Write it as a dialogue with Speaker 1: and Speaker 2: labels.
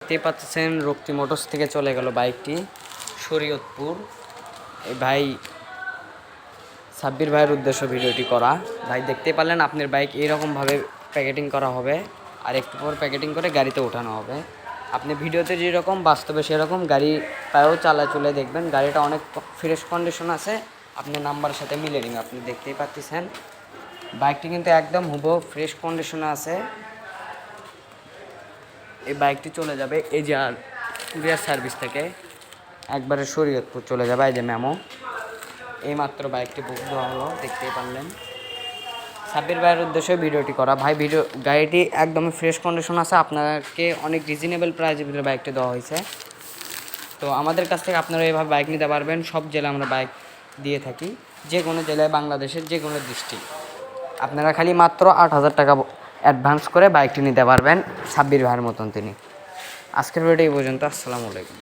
Speaker 1: দেখতেই পাচ্ছেন রক্তি মোটরস থেকে চলে গেল বাইকটি শরীয়তপুর। এই ভাই সাব্বির ভাইয়ের উদ্দেশ্য ভিডিওটি করা। ভাই দেখতে পারলেন আপনার বাইক এইরকমভাবে প্যাকেটিং করা হবে, আর একটু পর প্যাকেটিং করে গাড়িতে ওঠানো হবে। আপনি ভিডিওতে যেরকম বাস্তবে সেরকম গাড়ি পায়েও চলে দেখবেন গাড়িটা অনেক ফ্রেশ কন্ডিশন আছে, আপনার নাম্বারের সাথে মিলে নিবে। আপনি দেখতেই পাচ্ছেন বাইকটি কিন্তু একদম হুবহু ফ্রেশ কন্ডিশনে আছে। এই বাইকটি চলে যাবে এজার কুরিয়ার সার্ভিস থেকে একবারে শরীয়তপুর চলে যাবে। এই যে মেমো, এইমাত্র বাইকটি বুক দেওয়া হলো, দেখতেই পারলেন। সাব্বির ভাইয়ের উদ্দেশ্যে ভিডিওটি করা। ভাই গাড়িটি একদমই ফ্রেশ কন্ডিশন আছে, আপনাকে অনেক রিজনেবল প্রাইসের ভিতরে বাইকটি দেওয়া হয়েছে। তো আমাদের কাছ থেকে আপনারা এইভাবে বাইক নিতে পারবেন। সব জেলায় আমরা বাইক দিয়ে থাকি, যে কোনো জেলায় বাংলাদেশের যে কোনো ডিস্ট্রিক্ট। আপনারা খালি মাত্র 8,000 টাকা অ্যাডভান্স করে বাইকটি নিতে পারবেন সাব্বির ভাইয়ের মতন তিনি। আজকের ভিডিওটি এই পর্যন্ত। আসসালামু আলাইকুম।